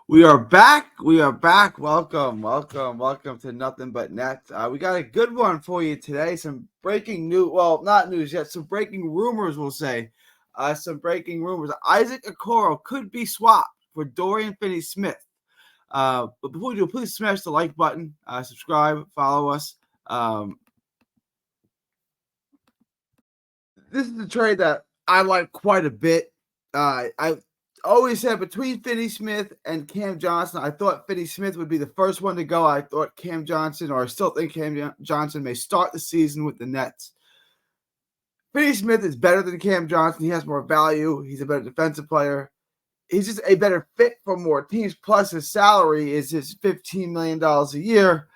We are back. We are back. Welcome to Nothing But Net. We got a good one for you today. Some breaking news. Well, not news yet. Some breaking rumors, we'll say. Some breaking rumors. Isaac Okoro could be swapped for Dorian Finney-Smith. But before we do, please smash the like button, subscribe, follow us. This is a trade that I like quite a bit. I always said between Finney-Smith and Cam Johnson, I thought Finney-Smith would be the first one to go. I thought Cam Johnson, or I still think Cam Johnson may start the season with the Nets. Finney-Smith is better than Cam Johnson. He has more value. He's a better defensive player. He's just a better fit for more teams. Plus, his salary is his $15 million a year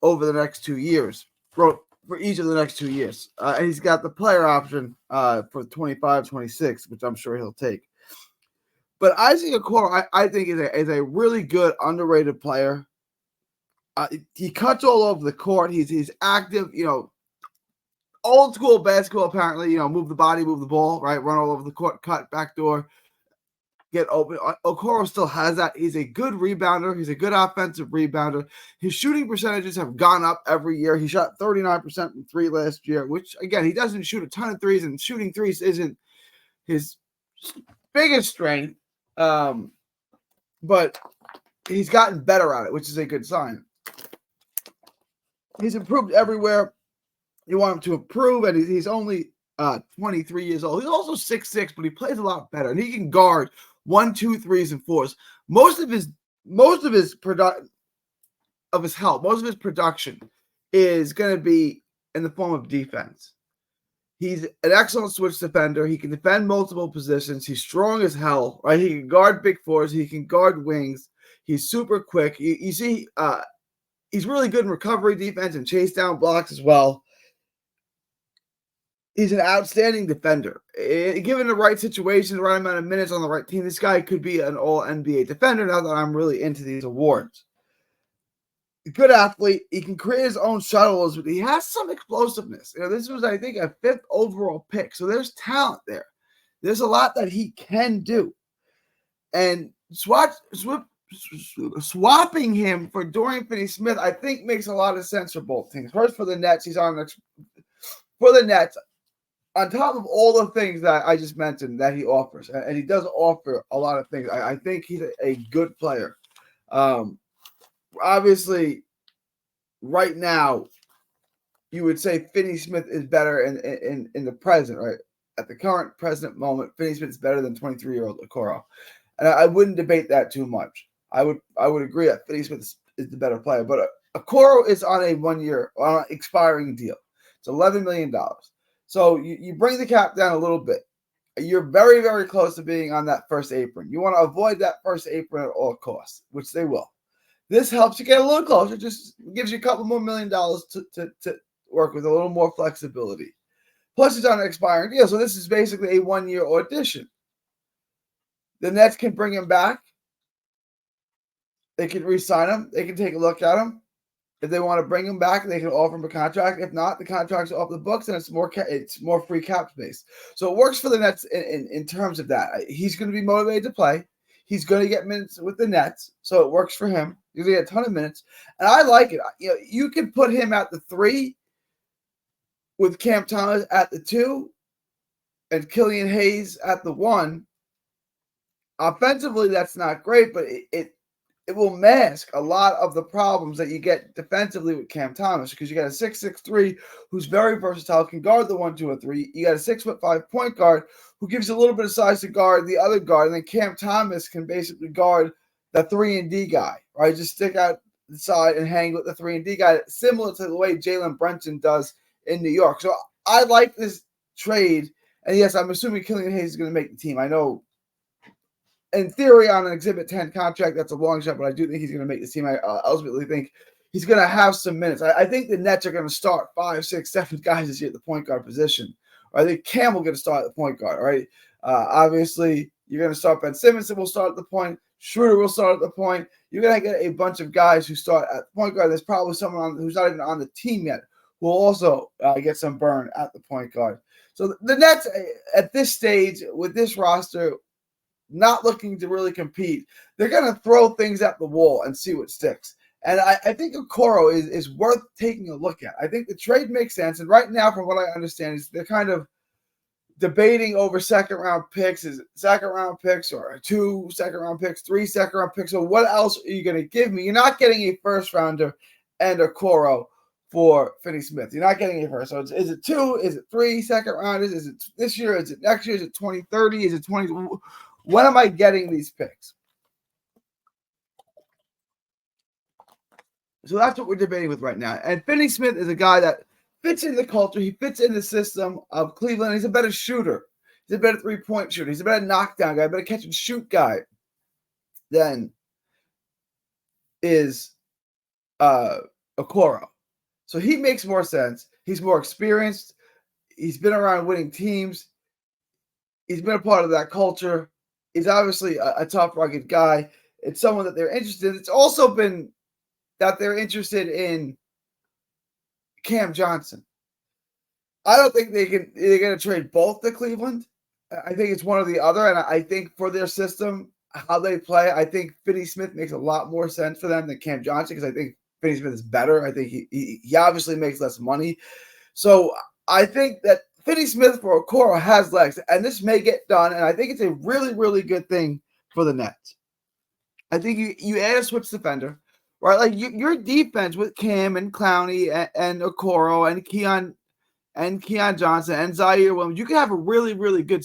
over the next 2 years. For each of the next 2 years. And he's got the player option for 25-26, which I'm sure he'll take. But Isaac Okoro, I think, is a really good, underrated player. He cuts all over the court. He's active, old school basketball, apparently, move the body, move the ball, right? Run all over the court, cut, backdoor, get open. Okoro still has that. He's a good rebounder. He's a good offensive rebounder. His shooting percentages have gone up every year. He shot 39% from three last year, which, again, he doesn't shoot a ton of threes, and shooting threes isn't his biggest strength. But he's gotten better at it, which is a good sign. He's improved everywhere you want him to improve, and he's only 23 years old. He's also 6'6", but he plays a lot better, and he can guard 1, 2, 3s, and 4s. Most of his production is going to be in the form of defense. He's an excellent switch defender. He can defend multiple positions. He's strong as hell, right? He can guard big fours. He can guard wings. He's super quick. You see, he's really good in recovery defense and chase down blocks as well. He's an outstanding defender. Given the right situation, the right amount of minutes on the right team, this guy could be an all-NBA defender now that I'm really into these awards. Good athlete. He can create his own shuttles, but he has some explosiveness. This was, I think, a 5th overall pick. So there's talent there. There's a lot that he can do. And swapping him for Dorian Finney-Smith, I think, makes a lot of sense for both teams. First, for the Nets, for the Nets, on top of all the things that I just mentioned that he offers, and he does offer a lot of things. I think he's a good player. Obviously, right now, you would say Finney-Smith is better in the present, right? At the current present moment, Finney-Smith is better than 23-year-old Okoro. And I wouldn't debate that too much. I would agree that Finney-Smith is the better player. But Okoro is on a 1-year, on an expiring deal. It's $11 million. So you bring the cap down a little bit. You're very, very close to being on that first apron. You want to avoid that first apron at all costs, which they will. This helps you get a little closer. Just gives you a couple more $1 million to work with, a little more flexibility. Plus, it's on an expiring deal. So this is basically a 1-year audition. The Nets can bring him back. They can re-sign him. They can take a look at him. If they want to bring him back, they can offer him a contract. If not, the contract's off the books, and it's more free cap space. So it works for the Nets in terms of that. He's going to be motivated to play. He's going to get minutes with the Nets, so it works for him. He's going to get a ton of minutes, and I like it. You can put him at the 3 with Cam Thomas at the 2 and Killian Hayes at the 1. Offensively, that's not great, but it will mask a lot of the problems that you get defensively with Cam Thomas, because you got a 6'6" who's very versatile, can guard the 1, 2, or 3. You got a 6'5" point guard who gives you a little bit of size to guard the other guard, and then Cam Thomas can basically guard the 3-and-D guy, right? Just stick out the side and hang with the 3-and-D guy, similar to the way Jalen Brunson does in New York. So I like this trade, and yes, I'm assuming Killian Hayes is going to make the team. I know, in theory, on an Exhibit 10 contract, that's a long shot, but I do think he's going to make this team. I ultimately think he's going to have some minutes. I think the Nets are going to start 5, 6, 7 guys this year at the point guard position. I think Cam will get a start at the point guard, right? Obviously, you're going to start Ben Simmons, will start at the point. Schroeder will start at the point. You're going to get a bunch of guys who start at the point guard. There's probably someone who's not even on the team yet who will also get some burn at the point guard. So the Nets, at this stage, with this roster, not looking to really compete. They're going to throw things at the wall and see what sticks. And I think Okoro is worth taking a look at. I think the trade makes sense. And right now, from what I understand, is they're kind of debating over second-round picks. Is it second-round picks or 2 second-round picks, 3 second-round picks? So what else are you going to give me? You're not getting a first-rounder and Okoro for Finney-Smith. You're not getting a first. So is it 2? Is it 3 second-rounders? Is it this year? Is it next year? Is it 2030? Is it 20? When am I getting these picks? So that's what we're debating with right now. And Finney-Smith is a guy that fits in the culture. He fits in the system of Cleveland. He's a better shooter. He's a better three-point shooter. He's a better knockdown guy, a better catch-and-shoot guy than is Okoro. So he makes more sense. He's more experienced. He's been around winning teams. He's been a part of that culture. He's obviously a tough, rugged guy. It's someone that they're interested in. It's also been that they're interested in Cam Johnson. I don't think they're going to trade both to Cleveland. I think it's one or the other. And I think for their system, how they play, I think Finney-Smith makes a lot more sense for them than Cam Johnson because I think Finney-Smith is better. I think he obviously makes less money. So I think that Finney-Smith for Okoro has legs, and this may get done. And I think it's a really, really good thing for the Nets. I think you add a switch defender. Right, like your defense with Cam and Clowney and Okoro and Keon Johnson and Zaire Williams, you can have a really, really good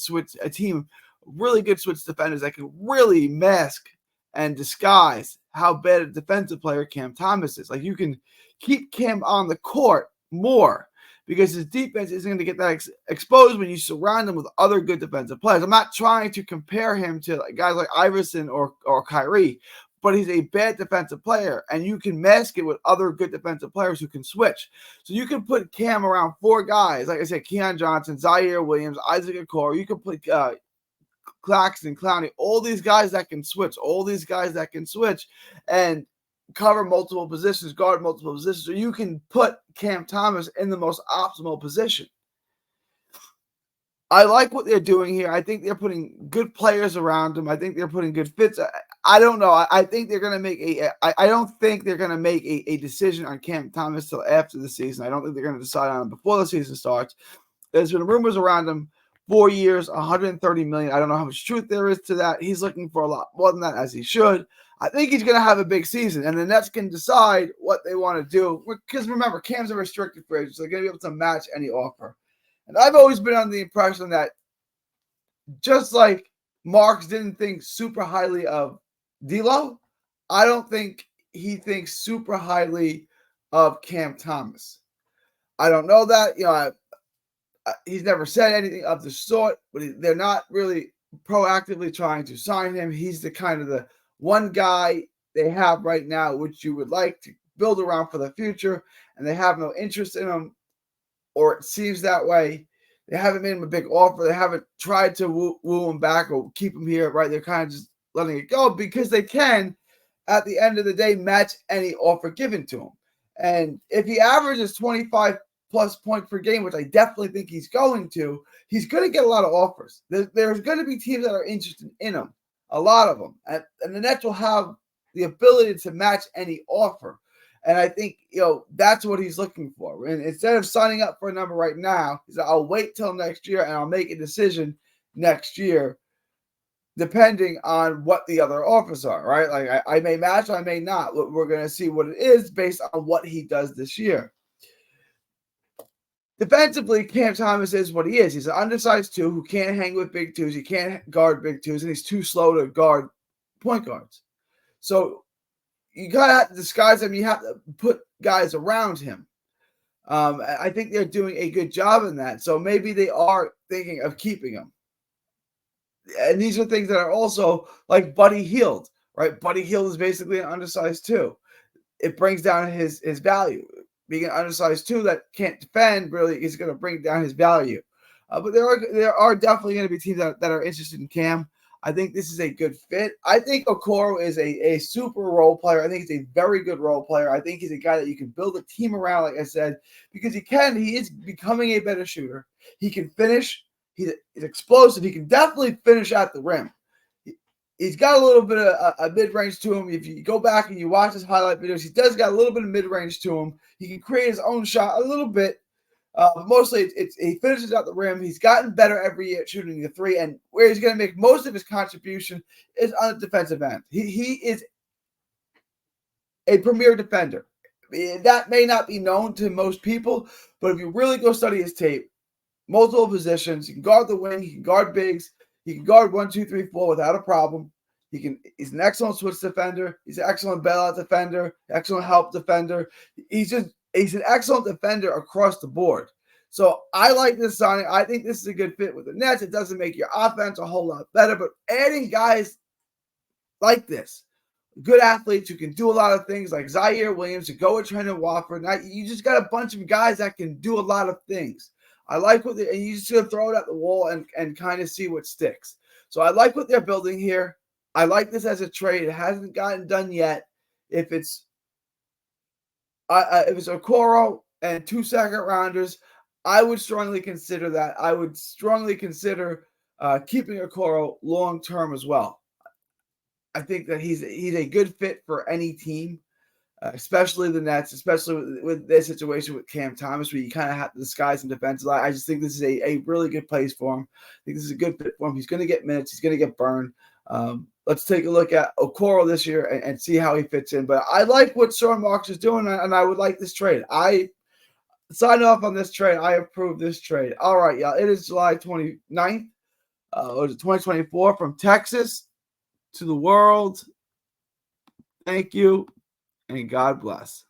team, really good switch defenders that can really mask and disguise how bad a defensive player Cam Thomas is. Like you can keep Cam on the court more because his defense isn't going to get that exposed when you surround him with other good defensive players. I'm not trying to compare him to guys like Iverson or Kyrie, but he's a bad defensive player, and you can mask it with other good defensive players who can switch. So you can put Cam around 4 guys, like I said, Keon Johnson, Zaire Williams, Isaac Okoro. You can put Claxton, Clowney, all these guys that can switch, and cover multiple positions, guard multiple positions. So you can put Cam Thomas in the most optimal position. I like what they're doing here. I think they're putting good players around him. I think they're putting good fits. I don't know. I think they're going to make I don't think they're going to make a decision on Cam Thomas till after the season. I don't think they're going to decide on him before the season starts. There's been rumors around him. 4 years, $130 million. I don't know how much truth there is to that. He's looking for a lot more than that, as he should. I think he's going to have a big season, and the Nets can decide what they want to do. Because remember, Cam's a restricted free agent, so they're going to be able to match any offer. And I've always been under the impression that just like Marks didn't think super highly of D'Lo, I don't think he thinks super highly of Cam Thomas. I don't know that. He's never said anything of the sort, but they're not really proactively trying to sign him. He's the kind of the one guy they have right now, which you would like to build around for the future, and they have no interest in him, or it seems that way. They haven't made him a big offer. They haven't tried to woo him back or keep him here, right? They're kind of just letting it go because they can, at the end of the day, match any offer given to him. And if he averages 25 plus points per game, which I definitely think he's going to get a lot of offers. There's going to be teams that are interested in him, a lot of them. And the Nets will have the ability to match any offer. And I think, that's what he's looking for. And instead of signing up for a number right now, he's like, I'll wait till next year and I'll make a decision next year, depending on what the other offers are, right? Like I may match, I may not. We're going to see what it is based on what he does this year. Defensively, Cam Thomas is what he is. He's an undersized 2 who can't hang with big 2s. He can't guard big 2s, and he's too slow to guard point guards. So you gotta have to disguise him. You have to put guys around him. I think they're doing a good job in that. So maybe they are thinking of keeping him. And these are things that are also like Buddy Hield, right? Buddy Hield is basically an undersized 2. It brings down his value. Being an undersized 2 that can't defend really is going to bring down his value. But there are definitely going to be teams that are interested in Cam. I think this is a good fit. I think Okoro is a super role player. I think he's a very good role player. I think he's a guy that you can build a team around, like I said, because he is becoming a better shooter. He can finish. He's explosive. He can definitely finish at the rim. He's got a little bit of a mid-range to him. If you go back and you watch his highlight videos, he does got a little bit of mid-range to him. He can create his own shot a little bit. But mostly, he finishes out the rim. He's gotten better every year at shooting the three, and where he's going to make most of his contribution is on the defensive end. He is a premier defender. That may not be known to most people, but if you really go study his tape, multiple positions, he can guard the wing, he can guard bigs, he can guard 1, 2, 3, 4 without a problem. He's an excellent switch defender. He's an excellent bailout defender, excellent help defender. He's an excellent defender across the board. So I like this signing. I think this is a good fit with the Nets. It doesn't make your offense a whole lot better, but adding guys like this, good athletes who can do a lot of things like Zaire Williams, to go with Trendon Watford. Now you just got a bunch of guys that can do a lot of things. I like what and you just gonna throw it at the wall and kind of see what sticks. So I like what they're building here. I like this as a trade. It hasn't gotten done yet. If it's Okoro and 2 second-rounders, I would strongly consider that. I would strongly consider keeping Okoro long-term as well. I think that he's a good fit for any team, especially the Nets, especially with this situation with Cam Thomas, where you kind of have to disguise some defensive line. I just think this is a really good place for him. I think this is a good fit for him. He's going to get minutes. He's going to get burned. Let's take a look at Okoro this year and see how he fits in. But I like what Sean Marks is doing, and I would like this trade. I signed off on this trade. I approve this trade. All right, y'all. It is July 29th. Or is it 2024 from Texas to the world. Thank you, and God bless.